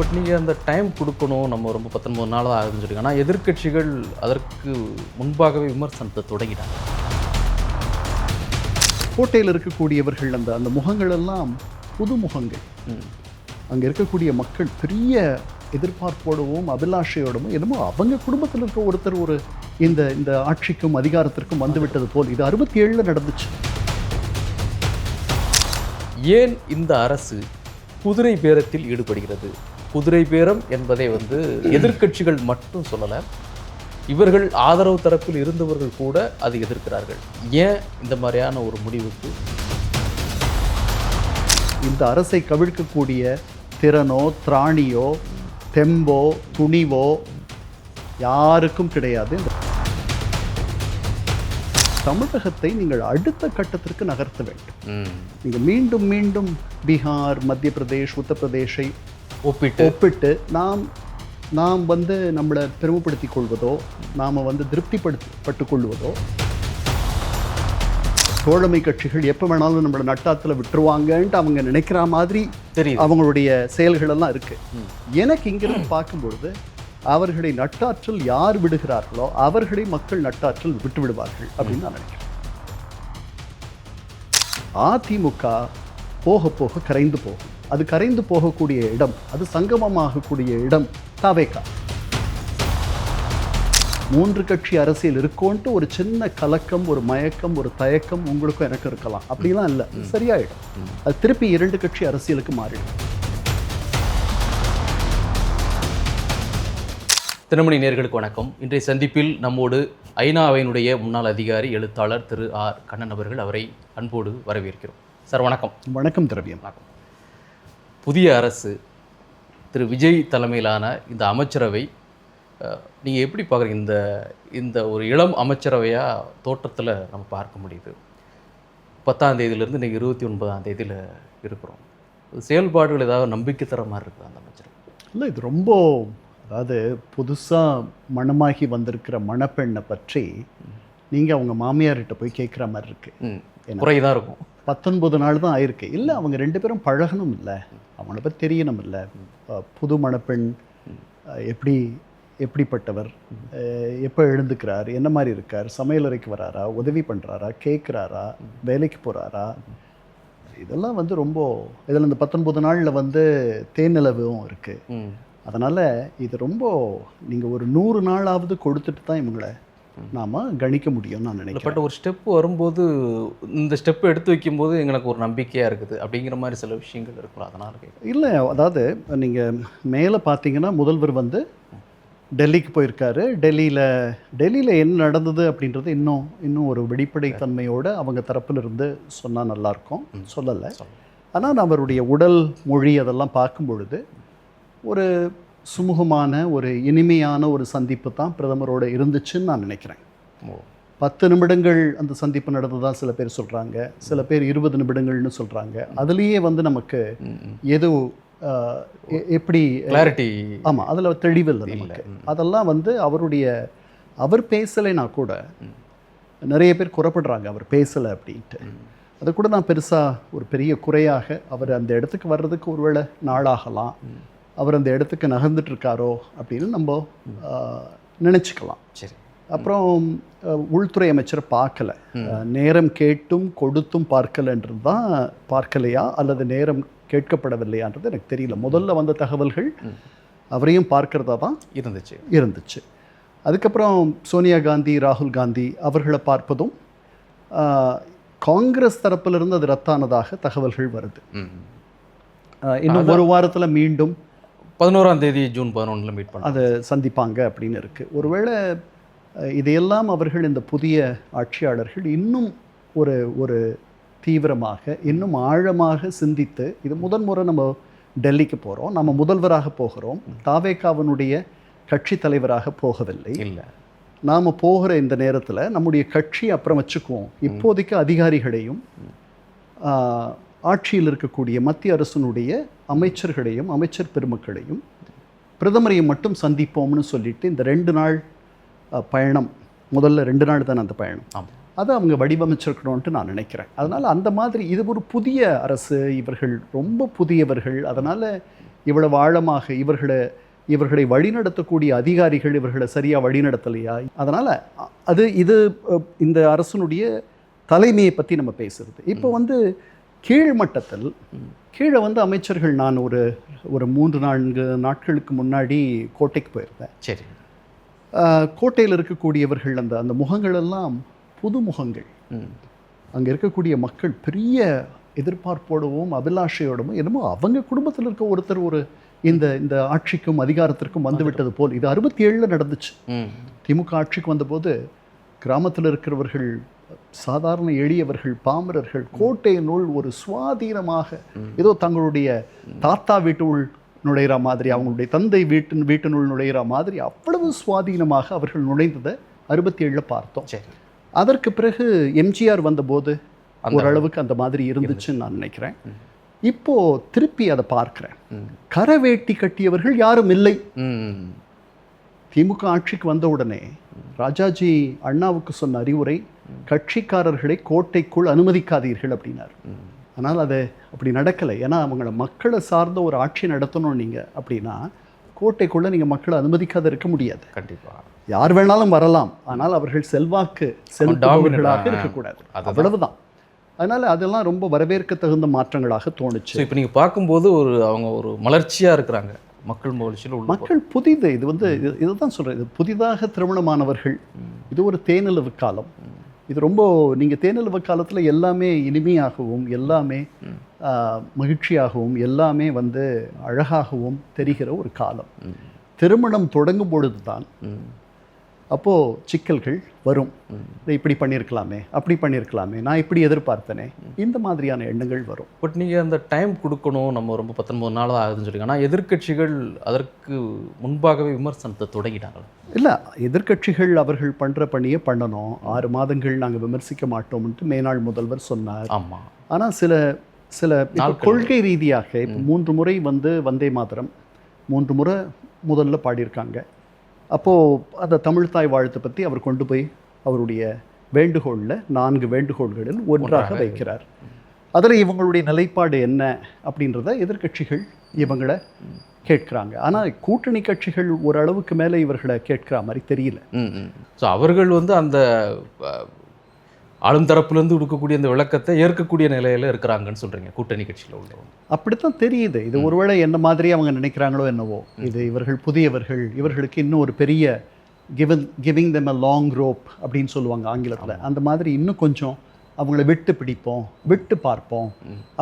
But நீங்கள் அந்த time கொடுக்கணும், நம்ம ரொம்ப 19 நாள் தான் ஆகுதுன்னு சொல்லி. ஆனால் எதிர்க்கட்சிகள் அதற்கு முன்பாகவே விமர்சனத்தை தொடங்கிட்டாங்க. கோட்டையில் இருக்கக்கூடியவர்கள் அந்த அந்த முகங்கள் எல்லாம் புது முகங்கள். அங்கே இருக்கக்கூடிய மக்கள் பெரிய எதிர்பார்ப்போடவும் அபிலாஷையோடவும் என்னமோ அவங்க குடும்பத்தில் இருக்க ஒருத்தர் ஒரு இந்த இந்த ஆட்சிக்கும் அதிகாரத்திற்கும் வந்துவிட்டது போல். இது 67 நடந்துச்சு. ஏன் இந்த அரசு குதிரை பேரத்தில் ஈடுபடுகிறது? குதிரை பேரம் என்பதை எதிர்க்கட்சிகள் மட்டும் சொல்லலை, இவர்கள் ஆதரவு தரப்பில் இருந்தவர்கள் கூட அதை எதிர்க்கிறார்கள். ஏன் இந்த மாதிரியான ஒரு முடிவுக்கு? இந்த அரசை கவிழ்க்கக்கூடிய திறனோ திராணியோ தெம்போ துணிவோ யாருக்கும் கிடையாது. தமிழகத்தை நீங்கள் அடுத்த கட்டத்திற்கு நகர்த்த வேண்டும். நீங்கள் மீண்டும் மீண்டும் பீகார், மத்திய பிரதேஷ், உத்தரப்பிரதேஷை ஒப்பிட்டு நாம் நம்மளை பெருமைப்படுத்திக் கொள்வதோ, நாம் திருப்திப்பட்டுக் கொள்வதோ, தோழமை கட்சிகள் எப்போ வேணாலும் நம்மளை நட்டாத்தில் விட்டுருவாங்கன்ட்டு அவங்க நினைக்கிற மாதிரி தெரியும் அவங்களுடைய செயல்களெல்லாம் இருக்கு. எனக்கு இங்கிருந்து பார்க்கும்பொழுது அவர்களை நட்டாற்றல் யார் விடுகிறார்களோ அவர்களை மக்கள் நட்டாற்றல் விட்டு விடுவார்கள் அப்படின்னு நான் நினைக்கிறேன். அதிமுக போக போக கரைந்து போகும். அது கரைந்து போகக்கூடிய இடம், அது சங்கமமாகக்கூடிய இடம் தவேகா. 3 கட்சி அரசியல் இருக்கோன்ட்டு ஒரு சின்ன கலக்கம், ஒரு மயக்கம், ஒரு தயக்கம் உங்களுக்கும் எனக்கு இருக்கலாம். அப்படிலாம் இல்லை, சரியாயிடும். அது திருப்பி 2 கட்சி அரசியலுக்கு மாறிடும். தினமணி நேயர்களுக்கு வணக்கம். இன்றைய சந்திப்பில் நம்மோடு ஐநாவினுடைய முன்னாள் அதிகாரி எழுத்தாளர் திரு ஆர் கண்ணன் அவர்கள். அவரை அன்போடு வரவேற்கிறோம். சார் வணக்கம். வணக்கம் திரவியம். வணக்கம். புதிய அரசு, திரு விஜய் தலைமையிலான இந்த அமைச்சரவை நீங்கள் எப்படி பார்க்குறீங்க? இந்த ஒரு இளம் அமைச்சரவையாக தோற்றத்தில் நம்ம பார்க்க முடியுது. 10ஆம் தேதியிலேருந்து இன்றைக்கி 29ஆம் தேதியில் இருக்கிறோம். செயல்பாடுகள் ஏதாவது நம்பிக்கை தர மாதிரி இருக்குது அந்த அமைச்சரவை? இல்லை, இது ரொம்ப, அதாவது புதுசாக மணமாகி வந்திருக்கிற மணப்பெண்ணை பற்றி நீங்கள் அவங்க மாமியார்கிட்ட போய் கேட்குற மாதிரி இருக்குது. குறைதான் இருக்கும். 19 நாள் தான் ஆயிருக்கு. இல்லை, அவங்க 2 பேரும் பழகணும் இல்லை, அவங்கள பற்றி தெரியணும் இல்லை. புது மணப்பெண் எப்படிப்பட்டவர், எப்போ எழுந்துக்கிறார், என்ன மாதிரி இருக்கார், சமையலறைக்கு வராரா, உதவி பண்ணுறாரா, கேட்குறாரா, வேலைக்கு போகிறாரா, இதெல்லாம் ரொம்ப இதில் இந்த 19 நாளில் தேனிலவும் இருக்குது. அதனால் இது ரொம்ப நீங்கள் ஒரு 100 நாளாவது கொடுத்துட்டு தான் இவங்களை நாம் கணிக்க முடியும்னு நான் நினைக்கிறேன். பட் ஒரு ஸ்டெப்பு வரும்போது, இந்த ஸ்டெப்பு எடுத்து வைக்கும்போது எங்களுக்கு ஒரு நம்பிக்கையாக இருக்குது அப்படிங்கிற மாதிரி சில விஷயங்கள் இருக்கலாம். அதனால் இல்லை, அதாவது நீங்கள் மேலே பார்த்தீங்கன்னா முதல்வர் டெல்லிக்கு போயிருக்காரு. டெல்லியில் என்ன நடந்தது அப்படின்றது இன்னும் ஒரு வெளிப்படைத்தன்மையோடு அவங்க தரப்பில் இருந்து சொன்னால் நல்லாயிருக்கும். சொல்லலை. ஆனால் அவருடைய உடல் மொழி அதெல்லாம் பார்க்கும் பொழுது ஒரு சுமூகமான, ஒரு இனிமையான ஒரு சந்திப்பு தான் பிரதமரோடு இருந்துச்சுன்னு நான் நினைக்கிறேன். 10 நிமிடங்கள் அந்த சந்திப்பு நடந்ததாக சில பேர் சொல்கிறாங்க, சில பேர் 20 நிமிடங்கள்னு சொல்கிறாங்க. அதுலேயே நமக்கு எது எப்படி கிளாரிட்டி, ஆமாம், அதில் தெளிவில்லை நமக்கு. அதெல்லாம் அவர் பேசலைன்னா கூட நிறைய பேர் குறப்படுறாங்க அவர் பேசலை அப்படின்ட்டு. அதை கூட நான் ஒரு பெரிய குறையாக, அவர் அந்த இடத்துக்கு வர்றதுக்கு ஒருவேளை நாளாகலாம், அவர் அந்த இடத்துக்கு நகர்ந்துட்டுருக்காரோ அப்படின்னு நம்ம நினச்சிக்கலாம். சரி. அப்புறம் உள்துறை அமைச்சரை பார்க்கலை, நேரம் கேட்டும் கொடுத்தும் பார்க்கலைன்றது தான், பார்க்கலையா அல்லது நேரம் கேட்கப்படவில்லையான்றது எனக்கு தெரியல. முதல்ல வந்த தகவல்கள் அவரையும் பார்க்கறதா தான் இருந்துச்சு. அதுக்கப்புறம் சோனியா காந்தி, ராகுல் காந்தி அவர்களை பார்ப்பதும் காங்கிரஸ் தரப்பிலிருந்து அது ரத்தானதாக தகவல்கள் வருது. இன்னும் ஒரு வாரத்தில் மீண்டும் 11ஆம் தேதி ஜூன் 11 மீட் பண்ண அதை சந்திப்பாங்க அப்படின்னு இருக்குது. ஒருவேளை இதையெல்லாம் அவர்கள், இந்த புதிய ஆட்சியாளர்கள் இன்னும் ஒரு தீவிரமாக, இன்னும் ஆழமாக சிந்தித்து, இது முதன்முறை நம்ம டெல்லிக்கு போகிறோம், நம்ம முதல்வராக போகிறோம், தாவேகாவினுடைய கட்சி தலைவராக போகவில்லை. இல்லை, நாம் போகிற இந்த நேரத்தில் நம்முடைய கட்சி அப்புறம் வச்சுக்குவோம், இப்போதைக்கு அதிகாரிகளையும் ஆட்சியில் இருக்கக்கூடிய மத்திய அரசினுடைய அமைச்சர்களையும் அமைச்சர் பெருமக்களையும் பிரதமரையும் மட்டும் சந்திப்போம்னு சொல்லிட்டு இந்த 2 நாள் பயணம், முதல்ல 2 நாள் தானே அந்த பயணம், அதை அவங்க வடிவமைச்சிருக்கணும்ன்ட்டு நான் நினைக்கிறேன். அதனால் அந்த மாதிரி இது ஒரு புதிய அரசு, இவர்கள் ரொம்ப புதியவர்கள். அதனால் இவ்வளவு ஆழமாக இவர்களை வழிநடத்தக்கூடிய அதிகாரிகள் இவர்களை சரியாக வழிநடத்தலையா? அதனால் இது இந்த அரசனுடைய தலைமையை பற்றி நம்ம பேசுறது. இப்போ வந்து கீழ்மட்டத்தில் கீழே வந்து அமைச்சர்கள், நான் ஒரு 3-4 நாட்களுக்கு முன்னாடி கோட்டைக்கு போயிருந்தேன். சரி. கோட்டையில் இருக்கக்கூடியவர்கள் அந்த முகங்கள் எல்லாம் புது முகங்கள். அங்கே இருக்கக்கூடிய மக்கள் பெரிய எதிர்பார்ப்போடவும் அபிலாஷையோடவும் என்னமோ அவங்க குடும்பத்தில் இருக்க ஒருத்தர் இந்த ஆட்சிக்கும் அதிகாரத்திற்கும் வந்துவிட்டது போல். இது 67 நடந்துச்சு. திமுக ஆட்சிக்கு வந்தபோது கிராமத்தில் இருக்கிறவர்கள், சாதாரண எளியவர்கள், பாமரர்கள் கோட்டையினுள் ஒரு சுவாதீனமாக ஏதோ தங்களுடைய தாத்தா வீட்டுள் நுழைகிற மாதிரி, அவங்களுடைய தந்தை வீட்டினுள் நுழைகிற மாதிரி அவ்வளவு சுவாதீனமாக அவர்கள் நுழைந்ததை 67 பார்த்தோம். அதற்கு பிறகு எம்ஜிஆர் வந்தபோது ஓரளவுக்கு அந்த மாதிரி இருந்துச்சுன்னு நான் நினைக்கிறேன். இப்போ திருப்பி அதை பார்க்கிறேன். கரவேட்டி கட்டியவர்கள் யாரும் இல்லை. திமுக ஆட்சிக்கு வந்த உடனே ராஜாஜி அண்ணாவுக்கு சொன்ன அறிவுரை, கட்சிக்காரர்களை கோட்டைக்குள் அனுமதிக்காதீர்கள் அப்படின்னார். ஆனால் அது அப்படி நடக்கலை. ஏன்னா அவங்கள மக்களை சார்ந்த ஒரு ஆட்சி நடத்தணும் நீங்கள் அப்படின்னா கோட்டைக்குள்ளே நீங்கள் மக்களை அனுமதிக்காத இருக்க முடியாது. கண்டிப்பாக யார் வேணாலும் வரலாம், ஆனால் அவர்கள் செல்வாக்கு செலுத்துபவர்களாக இருக்கக்கூடாது. அவ்வளவுதான். அதனால் அதெல்லாம் ரொம்ப வரவேற்க தகுந்த மாற்றங்களாக தோணுச்சு. இப்போ நீங்கள் பார்க்கும்போது அவங்க ஒரு மலர்ச்சியாக இருக்கிறாங்க, மக்கள் மகிழ்ச்சியில் மக்கள் புதிது. இது வந்து இதுதான் சொல்கிறேன், இது புதிதாக திருமணமானவர்கள். இது ஒரு தேனிலவு காலம். இது ரொம்ப, நீங்கள் தேனிலவு காலத்தில் எல்லாமே இனிமையாகவும் எல்லாமே மகிழ்ச்சியாகவும் எல்லாமே வந்து அழகாகவும் தெரிகிற ஒரு காலம். திருமணம் தொடங்கும் பொழுது தான் அப்போது சிக்கல்கள் வரும். இதை இப்படி பண்ணியிருக்கலாமே, அப்படி பண்ணியிருக்கலாமே, நான் இப்படி எதிர்பார்த்தனே, இந்த மாதிரியான எண்ணங்கள் வரும். பட் நீங்கள் அந்த டைம் கொடுக்கணும், நம்ம ரொம்ப 19 நாள் தான் ஆகுதுன்னு சொல்லிங்க. ஆனால் எதிர்க்கட்சிகள் அதற்கு முன்பாகவே விமர்சனத்தை தொடங்கிட்டாங்க. இல்லை, எதிர்க்கட்சிகள் அவர்கள் பண்ணுற பணியை பண்ணணும். 6 மாதங்கள் நாங்கள் விமர்சிக்க மாட்டோம்ன்ட்டு மேனாள் முதல்வர் சொன்னார். ஆமாம். ஆனால் சில கொள்கை ரீதியாக இப்போ 3 முறை வந்து வந்தே மாதரம் 3 முறை முதல்ல பாடியிருக்காங்க. அப்போது அந்த தமிழ்தாய் வாழ்த்தை பற்றி அவர் கொண்டு போய் அவருடைய வேண்டுகோளில் 4 வேண்டுகோள்களில் ஒன்றாக வைக்கிறார். அதில் இவங்களுடைய நிலைப்பாடு என்ன அப்படின்றத எதிர்க்கட்சிகள் இவங்களை கேட்குறாங்க. ஆனால் கூட்டணி கட்சிகள் ஓரளவுக்கு மேலே இவர்களை கேட்குற மாதிரி தெரியல. ஸோ அவர்கள் வந்து அந்த ஆளும் தரப்புலேருந்து கொடுக்கக்கூடிய அந்த விளக்கத்தை ஏற்கக்கூடிய நிலையில் இருக்கிறாங்கன்னு சொல்கிறீங்க கூட்டணி கட்சியில் உள்ளவங்க. அப்படித்தான் தெரியுது. இது ஒருவேளை என்ன மாதிரி அவங்க நினைக்கிறாங்களோ என்னவோ. இது இவர்கள் புதியவர்கள், இவர்களுக்கு இன்னும் ஒரு பெரிய giving them a long rope அப்படின்னு சொல்லுவாங்க ஆங்கிலத்தில். அந்த மாதிரி இன்னும் கொஞ்சம் அவங்கள விட்டு பிடிப்போம், விட்டு பார்ப்போம்,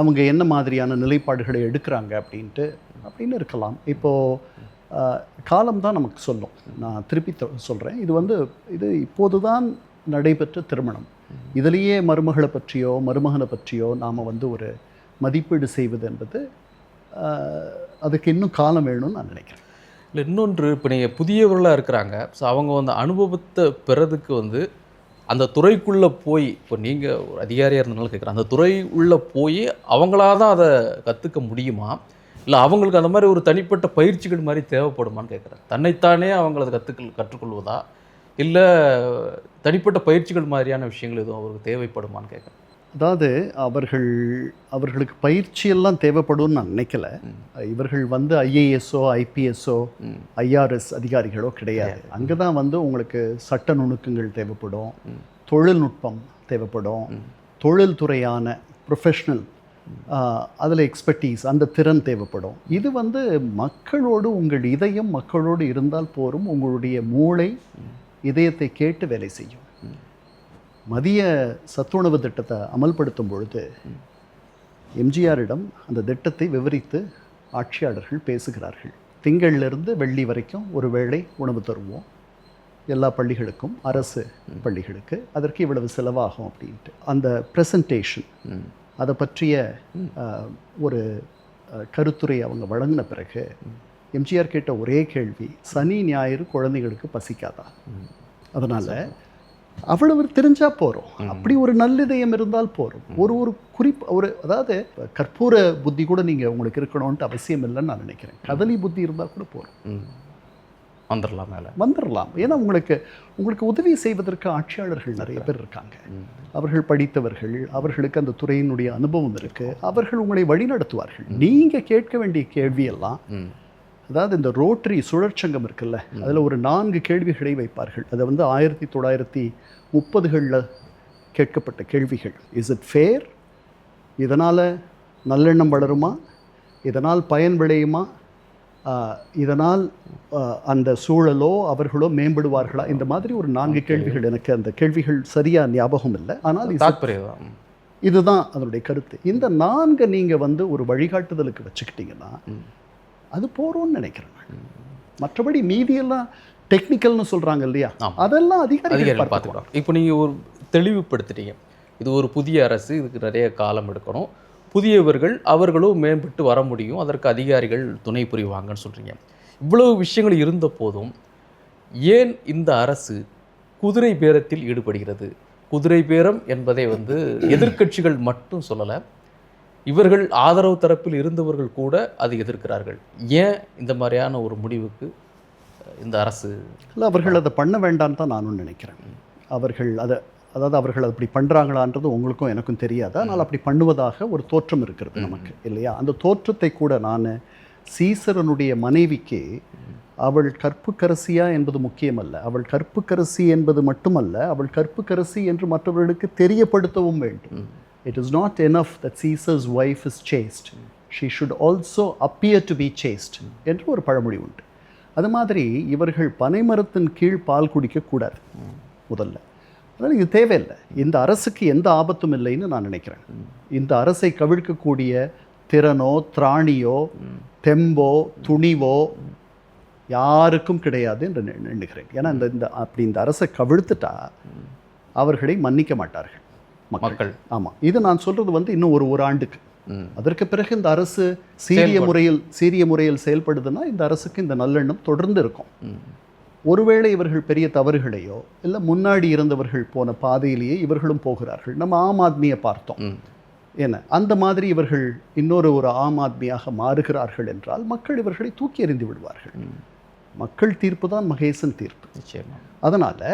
அவங்க என்ன மாதிரியான நிலைப்பாடுகளை எடுக்கிறாங்க அப்படின்னு இருக்கலாம். இப்போது காலம்தான் நமக்கு சொல்லும். நான் திருப்பி சொல்கிறேன், இது இப்போது தான் நடைபெற்ற திருமணம். இதிலேயே மருமகளை பற்றியோ மருமகனை பற்றியோ நாம் வந்து ஒரு மதிப்பீடு செய்வது என்பது அதுக்கு இன்னும் காலம் வேணும்னு நான் நினைக்கிறேன். இல்லை, இன்னொன்று, இப்போ நீங்கள் புதியவர்களாக இருக்கிறாங்க. ஸோ அவங்க வந்து அனுபவத்தை பெறதுக்கு வந்து அந்த துறைக்குள்ளே போய், இப்போ நீங்கள் ஒரு அதிகாரியாக இருந்தனால கேட்குறேன், அந்த துறை உள்ளே போய் அவங்களாக தான் அதை கற்றுக்க முடியுமா, இல்லை அவங்களுக்கு அந்த மாதிரி ஒரு தனிப்பட்ட பயிற்சிகள் மாதிரி தேவைப்படுமான்னு கேட்குறேன். தன்னைத்தானே அவங்க அதை கற்றுக்கொள்வதா, இல்லை தனிப்பட்ட பயிற்சிகள் மாதிரியான விஷயங்கள் எதுவும் அவருக்கு தேவைப்படுமான்னு கேட்குறேன். அதாவது அவர்களுக்கு பயிற்சியெல்லாம் தேவைப்படும்னு நான் நினைக்கல. இவர்கள் வந்து ஐஏஎஸ்ஓ ஐபிஎஸ்ஓ ஐஆர்எஸ் அதிகாரிகளோ கிடையாது. அங்கே தான் வந்து உங்களுக்கு சட்ட நுணுக்கங்கள் தேவைப்படும், தொழில்நுட்பம் தேவைப்படும், தொழில்துறையான ப்ரொஃபஷ்னல் அதில் எக்ஸ்பர்டீஸ், அந்த திறன் தேவைப்படும். இது வந்து மக்களோடு உங்கள் இதயம் மக்களோடு இருந்தால் போரும். உங்களுடைய மூளை இதயத்தை கேட்டு வேலை செய்யும். மதிய சத்துணவு திட்டத்தை அமல்படுத்தும் பொழுது எம்ஜிஆரிடம் அந்த திட்டத்தை விவரித்து ஆட்சியாளர்கள் பேசுகிறார்கள். திங்களிலிருந்து வெள்ளி வரைக்கும் ஒரு வேளை உணவு தருவோம் எல்லா பள்ளிகளுக்கும், அரசு பள்ளிகளுக்கு, அதற்கு இவ்வளவு செலவாகும் அப்படின்ட்டு அந்த ப்ரெசன்டேஷன், அதை பற்றிய ஒரு கருத்துரை அவங்க வழங்கின பிறகு எம்ஜிஆர் கேட்ட ஒரே கேள்வி, சனி ஞாயிறு குழந்தைகளுக்கு பசிக்காதா? அதனால் அவ்வளவு தெரிஞ்சால் போகிறோம். அப்படி ஒரு நல்லிதயம் இருந்தால் போகிறோம். ஒரு அதாவது கற்பூர புத்தி கூட நீங்கள் உங்களுக்கு இருக்கணும்ன்ட்டு அவசியம் இல்லைன்னு நான் நினைக்கிறேன். கதலி புத்தி இருந்தால் கூட போகிறோம். வந்துடலாம் மேலே. வந்துடலாம். ஏன்னா உங்களுக்கு உதவி செய்வதற்கு ஆட்சியாளர்கள் நிறைய பேர் இருக்காங்க. அவர்கள் படித்தவர்கள், அவர்களுக்கு அந்த துறையினுடைய அனுபவம் இருக்குது, அவர்கள் உங்களை வழிநடத்துவார்கள். நீங்கள் கேட்க வேண்டிய கேள்வியெல்லாம், அதாவது இந்த ரோட்டரி சுழற்சங்கம் இருக்குல்ல, அதில் ஒரு 4 கேள்விகளை வைப்பார்கள். அதை வந்து 1930களில் கேட்கப்பட்ட கேள்விகள். Is it fair? இதனால் நல்லெண்ணம் வளருமா? இதனால் பயன் விளையுமா? இதனால் அந்த சூழலோ அவர்களோ மேம்படுவார்களா? இந்த மாதிரி ஒரு 4 கேள்விகள். எனக்கு அந்த கேள்விகள் சரியாக ஞாபகம் இல்லை, ஆனால் இதுதான் அதனுடைய கருத்து. இந்த 4 நீங்கள் வந்து ஒரு வழிகாட்டுதலுக்கு வச்சுக்கிட்டிங்கன்னா அது போகிறோன்னு நினைக்கிறேன். மற்றபடி மீதியெல்லாம் டெக்னிக்கல்னு சொல்கிறாங்க இல்லையா, அதெல்லாம் அதிகாரிகள் பார்த்துக்கலாம். இப்போ நீங்கள் ஒரு தெளிவுபடுத்திட்டீங்க, இது ஒரு புதிய அரசு, இதுக்கு நிறைய காலம் எடுக்கணும், புதியவர்கள் அவர்களும் மேம்பட்டு வர முடியும், அதற்கு அதிகாரிகள் துணை புரிவாங்கன்னு சொல்கிறீங்க. இவ்வளவு விஷயங்கள் இருந்த போதும் ஏன் இந்த அரசு குதிரை பேரத்தில் ஈடுபடுகிறது? குதிரை பேரம் என்பதை வந்து எதிர்க்கட்சிகள் மட்டும் சொல்லலை, இவர்கள் ஆதரவு தரப்பில் இருந்தவர்கள் கூட அதை எதிர்க்கிறார்கள். ஏன் இந்த மாதிரியான ஒரு முடிவுக்கு இந்த அரசு? இல்லை, அவர்கள் அதை பண்ண வேண்டான்னு தான் நானும் நினைக்கிறேன். அவர்கள் அப்படி பண்ணுறாங்களான்றது உங்களுக்கும் எனக்கும் தெரியாது. ஆனால் அப்படி பண்ணுவதாக ஒரு தோற்றம் இருக்கிறது நமக்கு இல்லையா? அந்த தோற்றத்தை கூட நான் சீசரனுடைய மனைவிக்கு அவள் கற்புக்கரசியா என்பது முக்கியமல்ல, அவள் கற்புக்கரசி என்பது மட்டுமல்ல, அவள் கற்புக்கரசி என்று மற்றவர்களுக்கு தெரியப்படுத்தவும் வேண்டும். It is not enough that Caesar's wife is chaste. She should also appear to be chaste என்று ஒரு பழமொழி உண்டு. அது மாதிரி இவர்கள் பனைமரத்தின் கீழ் பால் குடிக்கக்கூடாது முதல்ல. அதனால் இது தேவையில்லை. இந்த அரசுக்கு எந்த ஆபத்தும் இல்லைன்னு நான் நினைக்கிறேன். இந்த அரசை கவிழ்க்கக்கூடிய திறனோ திராணியோ தெம்போ துணிவோ யாருக்கும் கிடையாது என்று எண்ணுகிறேன். ஏன்னா இந்த அரசை கவிழ்த்துட்டா அவர்களை மன்னிக்க மாட்டார்கள் மக்கள். ஆமாம், இது நான் சொல்கிறது வந்து இன்னும் ஒரு ஆண்டுக்கு. அதற்கு பிறகு இந்த அரசு சீரிய முறையில் செயல்படுதுன்னா இந்த அரசுக்கு இந்த நல்லெண்ணம் தொடர்ந்து இருக்கும். ஒருவேளை இவர்கள் பெரிய தவறுகளையோ இல்லை முன்னாடி இருந்தவர்கள் போன பாதையிலேயே இவர்களும் போகிறார்கள். நம்ம ஆம் ஆத்மியை பார்த்தோம். ஏன்னா அந்த மாதிரி இவர்கள் ஒரு ஆம் ஆத்மியாக மாறுகிறார்கள் என்றால் மக்கள் இவர்களை தூக்கி எறிந்து விடுவார்கள். மக்கள் தீர்ப்பு தான் மகேசன் தீர்ப்பு. அதனால்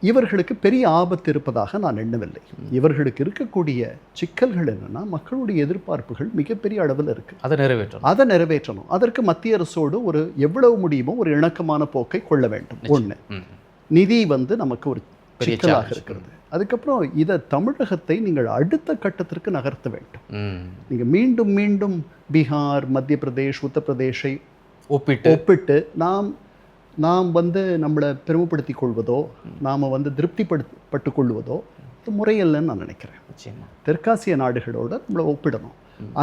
இவர்களுக்கு பெரிய ஆபத்து இருப்பதாக நான் எண்ணவில்லை. இவர்களுக்கு இருக்கக்கூடிய சிக்கல்கள் என்னென்னா, மக்களுடைய எதிர்பார்ப்புகள் மிகப்பெரிய அளவில் இருக்குது. அதை நிறைவேற்றணும். அதற்கு மத்திய அரசோடு எவ்வளவு முடியுமோ ஒரு இணக்கமான போக்கை கொள்ள வேண்டும். ஒன்று, நிதி வந்து நமக்கு ஒரு சிக்கலாக இருக்கிறது. அதுக்கப்புறம் இதை தமிழகத்தை நீங்கள் அடுத்த கட்டத்திற்கு நகர்த்த வேண்டும். நீங்கள் மீண்டும் மீண்டும் பீகார், மத்திய பிரதேஷ், உத்தரப்பிரதேஷை ஒப்பிட்டு நாம் வந்து நம்மளை பெருமைப்படுத்திக் கொள்வதோ நாம் வந்து திருப்திப்பட்டு கொள்வதோ இது முறையில்லைன்னு நான் நினைக்கிறேன். தெற்காசிய நாடுகளோடு நம்மளை ஒப்பிடணும்.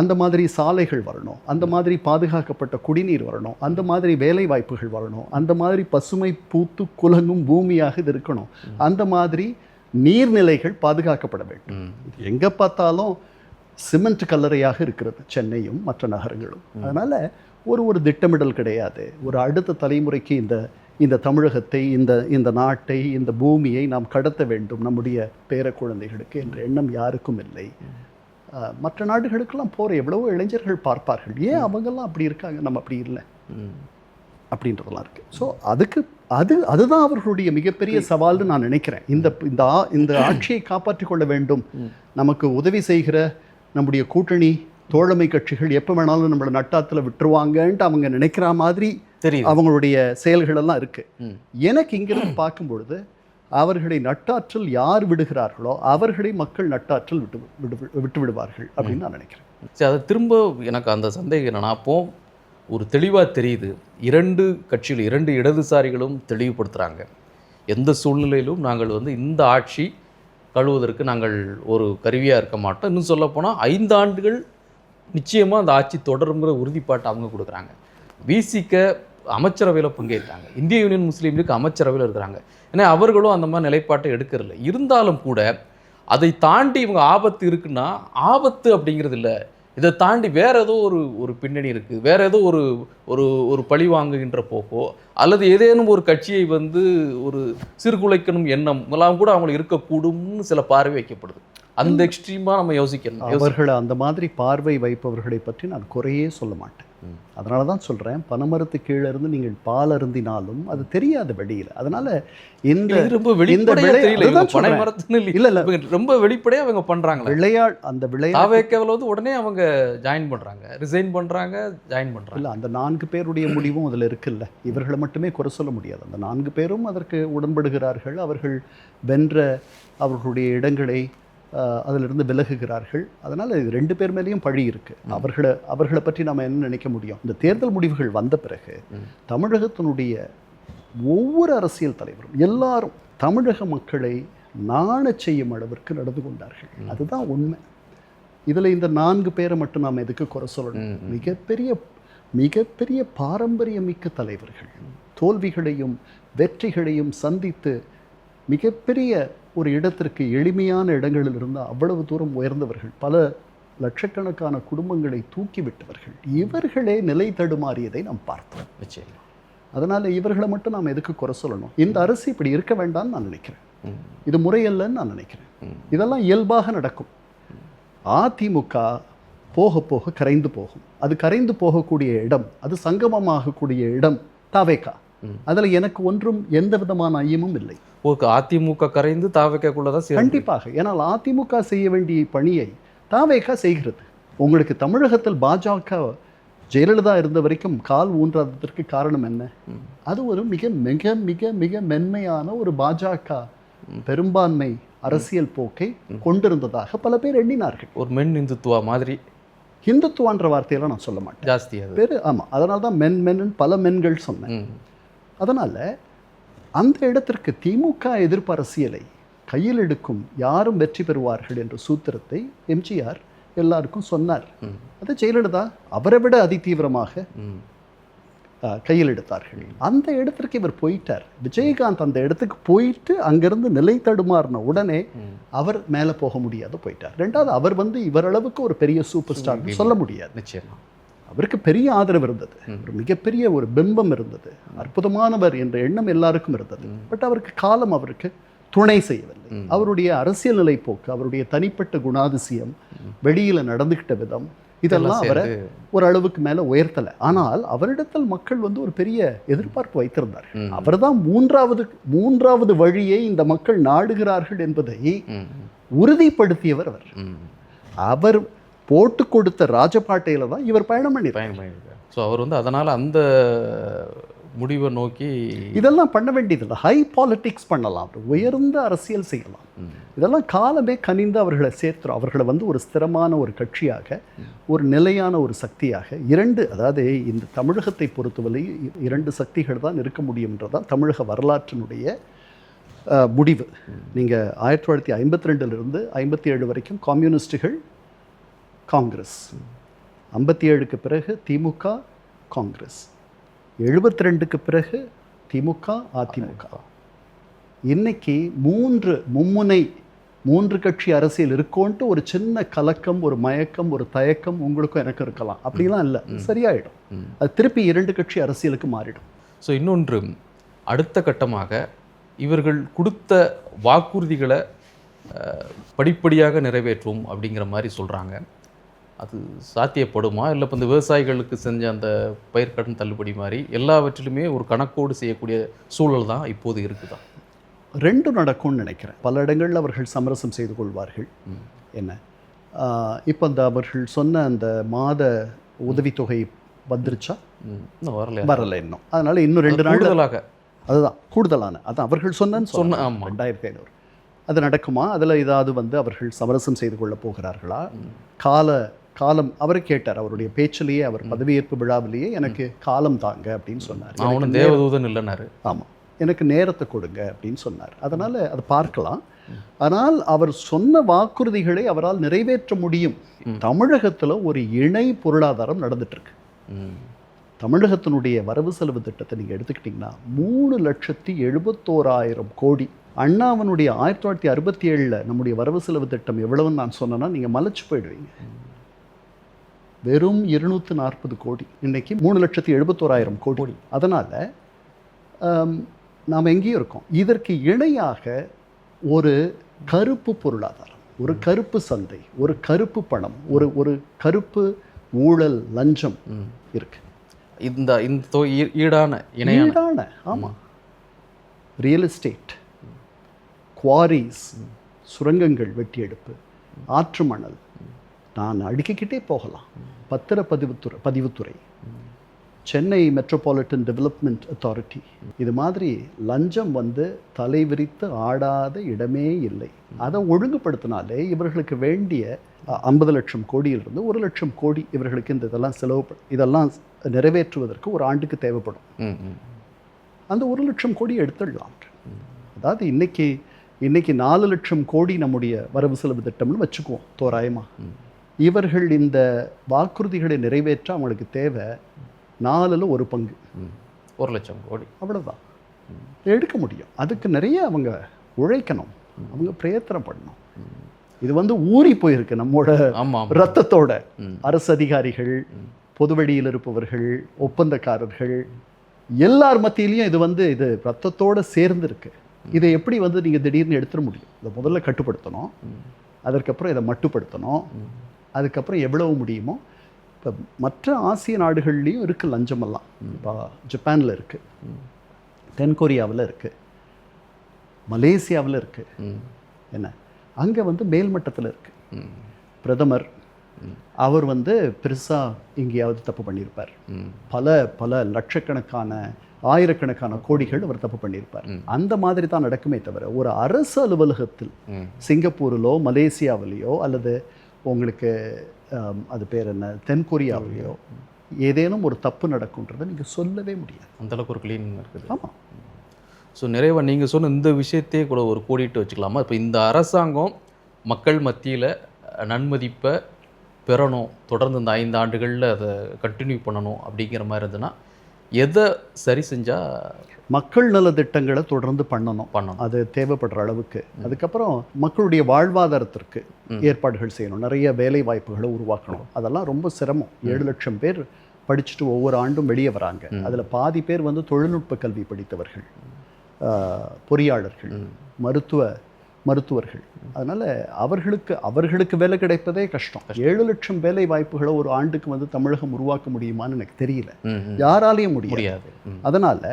அந்த மாதிரி சாலைகள் வரணும், அந்த மாதிரி பாதுகாக்கப்பட்ட குடிநீர் வரணும், அந்த மாதிரி வேலை வாய்ப்புகள் வரணும், அந்த மாதிரி பசுமை பூத்து குலங்கும் பூமியாக இது இருக்கணும், அந்த மாதிரி நீர்நிலைகள் பாதுகாக்கப்பட வேண்டும். எங்கே பார்த்தாலும் சிமெண்ட் கல்லறையாக இருக்கிறது சென்னையும் மற்ற நகரங்களும். அதனால் ஒரு திட்டமிடல் கிடையாது. ஒரு அடுத்த தலைமுறைக்கு இந்த தமிழகத்தை, இந்த நாட்டை, இந்த பூமியை நாம் கடத்த வேண்டும் நம்முடைய பேர குழந்தைகளுக்கு என்ற எண்ணம் யாருக்கும் இல்லை. மற்ற நாடுகளுக்கெல்லாம் போகிற எவ்வளவோ இளைஞர்கள் பார்ப்பார்கள், ஏன் அவங்கெல்லாம் அப்படி இருக்காங்க, நம்ம அப்படி இல்லை அப்படின்றதெல்லாம் இருக்குது. ஸோ அதுதான் அவர்களுடைய மிகப்பெரிய சவால்னு நான் நினைக்கிறேன். இந்த ஆட்சியை காப்பாற்றி கொள்ள வேண்டும். நமக்கு உதவி செய்கிற நம்முடைய கூட்டணி தோழமை கட்சிகள் எப்போ வேணாலும் நம்மளை நட்டாத்தில் விட்டுருவாங்கன்ட்டு அவங்க நினைக்கிற மாதிரி அவங்களுடைய செயல்களெல்லாம் இருக்குது. எனக்கு இங்கிருந்து பார்க்கும்பொழுது அவர்களை நட்டாற்றில் யார் விடுகிறார்களோ அவர்களை மக்கள் நட்டாற்றில் விட்டு விடுவார்கள் அப்படின்னு நான் நினைக்கிறேன். சரி, அதை திரும்ப எனக்கு அந்த சந்தேகம் என்னன்னா, அப்போ ஒரு தெளிவாக தெரியுது, 2 கட்சிகள் 2 இடதுசாரிகளும் தெளிவுபடுத்துகிறாங்க, எந்த சூழ்நிலையிலும் நாங்கள் வந்து இந்த ஆட்சி கழுவதற்கு நாங்கள் ஒரு கருவியாக இருக்க மாட்டோம். இன்னும் சொல்லப்போனால் 5 ஆண்டுகள் நிச்சயமாக அந்த ஆட்சி தொடருங்கிற உறுதிப்பாட்டை அவங்க கொடுக்குறாங்க. விசிக அமைச்சரவையில் பங்கேற்றாங்க, இந்திய யூனியன் முஸ்லீம் லீக் அமைச்சரவையில் இருக்கிறாங்க. ஏன்னா அவர்களும் அந்த மாதிரி நிலைப்பாட்டை எடுக்கிறதில்ல. இருந்தாலும் கூட அதை தாண்டி இவங்க ஆபத்து இருக்குன்னா, ஆபத்து அப்படிங்கிறது இல்லை, இதை தாண்டி வேற ஏதோ ஒரு பின்னணி இருக்குது, வேற ஏதோ ஒரு பழி வாங்குகின்ற போக்கோ அல்லது ஏதேனும் ஒரு கட்சியை வந்து ஒரு சீர்குலைக்கணும் எண்ணம் எல்லாம் கூட அவங்களுக்கு இருக்கக்கூடும்னு சில பார்வை வைக்கப்படுது. அந்த எக்ஸ்ட்ரீமாக நம்ம யோசிக்கணும். அவர்களை அந்த மாதிரி பார்வை வைப்பவர்களை பற்றி நான் குறையே சொல்ல மாட்டேன். அதனால தான் சொல்கிறேன், பனைமரத்து கீழே இருந்து நீங்கள் பால் அருந்தினாலும் அது தெரியாது வெளியில். அதனால இந்த ரொம்ப வெளிப்படையா தெரியல, இவங்க பனை மரத்துன்னு இல்ல இல்ல இவங்க ரொம்ப வெளிப்படையா அவங்க பண்றாங்க. அந்த விளையாட்டு தாவேக்காவில் வந்து உடனே அவங்க ஜாயின் பண்றாங்க, ரிசைன் பண்றாங்க, ஜாயின் பண்றாங்க. இல்லை, அந்த 4 பேருடைய முடிவும் அதில் இருக்குல்ல. இவர்களை மட்டுமே குறை சொல்ல முடியாது. அந்த 4 பேரும் அதற்கு உடன்படுகிறார்கள். அவர்கள் வென்ற அவர்களுடைய இடங்களை அதிலிருந்து விலகுகிறார்கள். அதனால் இது 2 பேர் மேலேயும் பழி இருக்குது. அவர்களை பற்றி நாம் என்ன நினைக்க முடியும்? இந்த தேர்தல் முடிவுகள் வந்த பிறகு தமிழகத்தினுடைய ஒவ்வொரு அரசியல் தலைவரும் எல்லாரும் தமிழக மக்களை நாணச் செய்யும் அளவிற்கு நடந்து கொண்டார்கள். அதுதான் உண்மை. இதில் இந்த 4 பேரை மட்டும் நாம் எதுக்கு குறை சொல்லணும்? மிகப்பெரிய பாரம்பரியமிக்க தலைவர்கள், தோல்விகளையும் வெற்றிகளையும் சந்தித்து மிகப்பெரிய ஒரு இடத்திற்கு எளிமையான இடங்களில் இருந்து அவ்வளவு தூரம் உயர்ந்தவர்கள், பல லட்சக்கணக்கான குடும்பங்களை தூக்கிவிட்டவர்கள். இவர்களே நிலை தடுமாறியதை நாம் பார்த்தோம். நிச்சயம். அதனால் இவர்களை மட்டும் நாம் எதுக்கு குறை சொல்லணும்? இந்த அரசு இப்படி இருக்க வேண்டாம்னு நான் நினைக்கிறேன். இது முறையல்லன்னு நான் நினைக்கிறேன். இதெல்லாம் இயல்பாக நடக்கும். அதிமுக போக போக கரைந்து போகும். அது கரைந்து போகக்கூடிய இடம், அது சங்கமமாகக்கூடிய இடம் தாவேகா. அதில் எனக்கு ஒன்றும் எந்த விதமான ஐயமும் இல்லை. அதிமுக கரைந்து தாவேக்காக்குள்ளதான் கண்டிப்பாக. ஏன்னால் அதிமுக செய்ய வேண்டிய பணியை தாவேகா செய்கிறது. உங்களுக்கு தமிழகத்தில் பாஜக ஜெயலலிதா இருந்த வரைக்கும் கால் ஊன்றாததற்கு காரணம் என்ன? அது ஒரு மிக மிக மிக மிக மென்மையான ஒரு பாஜக பெரும்பான்மை அரசியல் போக்கை கொண்டிருந்ததாக பல பேர் எண்ணினார்கள். ஒரு மென் இந்துத்துவா மாதிரி. ஹிந்துத்துவான்ற வார்த்தையெல்லாம் நான் சொல்ல மாட்டேன், ஜாஸ்தி பேர். ஆமாம், அதனால தான் மென்னு பல மென்கள் சொன்னேன். அதனால் அந்த இடத்திற்கு திமுக எதிர்ப்பு அரசியலை கையில் எடுக்கும் யாரும் வெற்றி பெறுவார்கள் என்ற சூத்திரத்தை எம்ஜிஆர் எல்லாருக்கும் சொன்னார். அது ஜெயலலிதா அவரை விட அதிதீவிரமாக கையில் எடுத்தார்கள். அந்த இடத்திற்கு இவர் போயிட்டார். விஜயகாந்த் அந்த இடத்துக்கு போயிட்டு அங்கிருந்து நிலை தடுமாறின உடனே அவர் மேலே போக முடியாது போயிட்டார். ரெண்டாவது, அவர் இவரளவுக்கு ஒரு பெரிய சூப்பர் ஸ்டார் சொல்ல முடியாது. நிச்சயமா அவருக்கு பெரிய ஆதரவு இருந்தது, ஒரு மிகப்பெரிய ஒரு பிம்பம் இருந்தது, அற்புதமானவர் என்ற எண்ணம் எல்லாருக்கும் இருந்தது. பட் அவருக்கு காலம் அவருக்கு துணை செய்யவில்லை. அவருடைய அரசியல் நிலை போக்கு, அவருடைய தனிப்பட்ட குணாதிசயம், வெளியில் நடந்துக்கிட்ட விதம், இதெல்லாம் அவரை ஒரு அளவுக்கு மேலே உயர்த்தலை. ஆனால் அவரிடத்தில் மக்கள் ஒரு பெரிய எதிர்பார்ப்பு வைத்திருந்தார். அவர் தான் மூன்றாவது வழியை இந்த மக்கள் நாடுகிறார்கள் என்பதை உறுதிப்படுத்தியவர் அவர். அவர் போட்டு கொடுத்த ராஜபாட்டையில தான் இவர் பயணம் பண்ணியிருக்கார். ஸோ அவர் அதனால் அந்த முடிவை நோக்கி இதெல்லாம் பண்ண வேண்டியதில்லை. ஹை பாலிட்டிக்ஸ் பண்ணலாம், உயர்ந்த அரசியல் செய்யலாம். இதெல்லாம் காலமே கனிந்து அவர்களை சேர்த்துரும். அவர்களை ஒரு ஸ்திரமான ஒரு கட்சியாக, ஒரு நிலையான ஒரு சக்தியாக அதாவது இந்த தமிழகத்தை பொறுத்தவரை 2 சக்திகள் தான் இருக்க முடியும்ன்றதான் தமிழக வரலாற்றினுடைய முடிவு. நீங்கள் 1952 57 வரைக்கும் கம்யூனிஸ்டுகள், காங்கிரஸ், 57க்கு பிறகு திமுக, காங்கிரஸ், 72க்கு பிறகு திமுக, அதிமுக. இன்னைக்கு 3 கட்சி அரசியல் இருக்கோன்ட்டு ஒரு சின்ன கலக்கம், ஒரு மயக்கம், ஒரு தயக்கம் உங்களுக்கும் எனக்கு இருக்கலாம். அப்படிலாம் இல்லை, சரியாயிடும். அது திருப்பி 2 கட்சி அரசியலுக்கு மாறிடும். ஸோ இன்னொன்று, அடுத்த கட்டமாக இவர்கள் கொடுத்த வாக்குறுதிகளை படிப்படியாக நிறைவேற்றும் அப்படிங்கிற மாதிரி சொல்கிறாங்க. அது சாத்தியப்படுமா? இல்லை இப்போ இந்த விவசாயிகளுக்கு செஞ்ச அந்த பயிர்க்கடன் தள்ளுபடி மாதிரி எல்லாவற்றிலுமே ஒரு கணக்கோடு செய்யக்கூடிய சூழல் தான் இப்போது இருக்குதா? 2 நடக்கும்னு நினைக்கிறேன். பல இடங்களில் அவர்கள் சமரசம் செய்து கொள்வார்கள். என்ன இப்போ அவர்கள் சொன்ன அந்த மாத உதவித்தொகை வந்துருச்சா? இன்னும் வரல இன்னும். அதனால் இன்னும் 2 நாள் அதுதான் கூடுதலான, அதான் அவர்கள் சொன்ன 2500 அது நடக்குமா? அதில் ஏதாவது அவர்கள் சமரசம் செய்து கொள்ள போகிறார்களா? காலம் அவரை கேட்டார். அவருடைய பேச்சிலேயே, அவர் பதவியேற்பு விழாவிலேயே எனக்கு காலம் தாங்க அப்படின்னு சொன்னார். அவனும் தேவதூதன் இல்லைனாரு. ஆமாம், எனக்கு நேரத்தை கொடுங்க அப்படின்னு சொன்னார். அதனால் அதை பார்க்கலாம். ஆனால் அவர் சொன்ன வாக்குறுதிகளை அவரால் நிறைவேற்ற முடியும். தமிழகத்தில் ஒரு இணை பொருளாதாரம் நடந்துட்டுருக்கு. தமிழகத்தினுடைய வரவு செலவு திட்டத்தை நீங்கள் எடுத்துக்கிட்டிங்கன்னா 3,71,000 கோடி. அண்ணாவனுடைய 1967 நம்முடைய வரவு செலவு திட்டம் எவ்வளவுன்னு நான் சொன்னேன்னா நீங்கள் மலைச்சு போயிடுவீங்க. வெறும் 240 கோடி. இன்றைக்கி 3,71,000 கோடி. அதனால் நாம் எங்கேயும் இருக்கோம். இதற்கு இணையாக ஒரு கருப்பு பொருளாதாரம், ஒரு கருப்பு சந்தை, ஒரு கருப்பு பணம், ஒரு கருப்பு ஊழல், லஞ்சம் இருக்கு. இந்த இந்த ஈடான ஈடான ஆமாம், ரியல் எஸ்டேட், குவாரிஸ், சுரங்கங்கள் வெட்டி எடுப்பு, ஆற்று மணல், நான் அடுக்கிக்கிட்டே போகலாம். பதிவுத்துறை, சென்னை மெட்ரோபாலிட்டன் டெவலப்மெண்ட் அத்தாரிட்டி, இது மாதிரி லஞ்சம் வந்து தலைவிரித்து ஆடாத இடமே இல்லை. அதை ஒழுங்குபடுத்தினாலே இவர்களுக்கு வேண்டிய 50 லட்சம் கோடியிலிருந்து 1 லட்சம் கோடி இவர்களுக்கு இதெல்லாம் இதெல்லாம் நிறைவேற்றுவதற்கு ஒரு ஆண்டுக்கு தேவைப்படும். அந்த 1 லட்சம் கோடி எடுத்துடலாம். அதாவது இன்னைக்கு 4 லட்சம் கோடி நம்முடைய வரவு செலவு திட்டம்னு வச்சுக்குவோம் தோராயமா. இவர்கள் இந்த வாக்குறுதிகளை நிறைவேற்ற அவங்களுக்கு தேவை 4ல் 1 பங்கு, 1 லட்சம் கோடி, அவ்வளோதான் எடுக்க முடியும். அதுக்கு நிறைய அவங்க உழைக்கணும், அவங்க பிரயத்தனம் பண்ணணும். இது வந்து ஊறி போயிருக்கு நம்மோட ரத்தத்தோட. அரசு அதிகாரிகள், பொதுவெளியில் இருப்பவர்கள், ஒப்பந்தக்காரர்கள் எல்லார் மத்தியிலையும் இது ரத்தத்தோடு சேர்ந்துருக்கு. இதை எப்படி வந்து நீங்கள் திடீர்னு எடுத்துட முடியும்? இதை முதல்ல கட்டுப்படுத்தணும், அதற்கப்புறம் இதை மட்டுப்படுத்தணும், அதுக்கப்புறம் எவ்வளவு முடியுமோ. இப்போ மற்ற ஆசிய நாடுகள்லேயும் இருக்குது லஞ்சமெல்லாம். இப்போ ஜப்பானில் இருக்குது, தென்கொரியாவில் இருக்குது, மலேசியாவில் இருக்குது. என்ன அங்கே வந்து மேல்மட்டத்தில் இருக்குது. பிரதமர் அவர் வந்து பெருசாக எங்கேயாவது தப்பு பண்ணியிருப்பார். பல லட்சக்கணக்கான ஆயிரக்கணக்கான கோடிகள் அவர் தப்பு பண்ணியிருப்பார். அந்த மாதிரி தான் நடக்குமே தவிர ஒரு அரசு அலுவலகத்தில் சிங்கப்பூரிலோ மலேசியாவிலேயோ அல்லது உங்களுக்கு அது பேர் என்ன தென்கொரியாவிலேயோ ஏதேனும் ஒரு தப்பு நடக்கும்ன்றதை நீங்கள் சொல்லவே முடியாது. அந்தளவுக்கு ஒரு க்ளீன் இருக்குது. ஆமாம். ஸோ நிறைவாக நீங்கள் சொன்ன இந்த விஷயத்தையே கூட ஒரு கோடிட்டு வச்சுக்கலாமா? இப்போ இந்த அரசாங்கம் மக்கள் மத்தியில் நன்மதிப்பை பெறணும், தொடர்ந்து இந்த 5 ஆண்டுகளில் அதை கண்டினியூ பண்ணணும் அப்படிங்கிற மாதிரி இருந்ததுன்னா எதை சரி செஞ்சால்? மக்கள் நல திட்டங்களை தொடர்ந்து பண்ணணும், அது தேவைப்படுற அளவுக்கு. அதுக்கப்புறம் மக்களுடைய வாழ்வாதாரத்திற்கு ஏற்பாடுகள் செய்யணும், நிறைய வேலை வாய்ப்புகளை உருவாக்கணும். அதெல்லாம் ரொம்ப சிரமம். 7 லட்சம் பேர் படிச்சுட்டு ஒவ்வொரு ஆண்டும் வெளியே வராங்க. அதில் பாதி பேர் வந்து தொழில்நுட்ப கல்வி படித்தவர்கள், பொறியாளர்கள், மருத்துவர்கள். அதனால் அவர்களுக்கு வேலை கிடைப்பதே கஷ்டம். 7 லட்சம் வேலை வாய்ப்புகளை ஒரு ஆண்டுக்கு வந்து தமிழகம் உருவாக்க முடியுமான்னு எனக்கு தெரியல, யாராலையும் முடியாது. அதனால்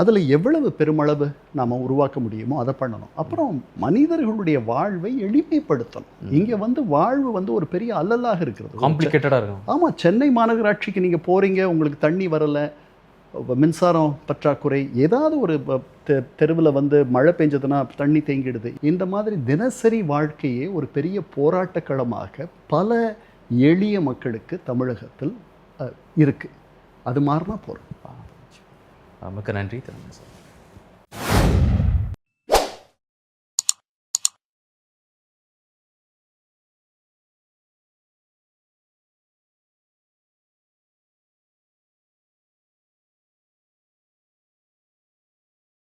அதில் எவ்வளவு பெருமளவு நாம் உருவாக்க முடியுமோ அதை பண்ணணும். அப்புறம் மனிதர்களுடைய வாழ்வை எளிமைப்படுத்தணும். இங்கே வந்து வாழ்வு வந்து ஒரு பெரிய அல்லலாக இருக்கிறது, காம்ப்ளிகேட்டடாக இருக்கும். ஆமாம், சென்னை மாநகராட்சிக்கு நீங்கள் போகிறீங்க, உங்களுக்கு தண்ணி வரலை, மின்சாரம் பற்றாக்குறை, ஏதாவது ஒரு தெருவில் வந்து மழை பெஞ்சதுன்னா தண்ணி தேங்கிடுது. இந்த மாதிரி தினசரி வாழ்க்கையே ஒரு பெரிய போராட்டக்களமாக பல எளிய மக்களுக்கு தமிழகத்தில் இருக்குது. அது மாறினா போகிறோம். மிக்க நன்றி.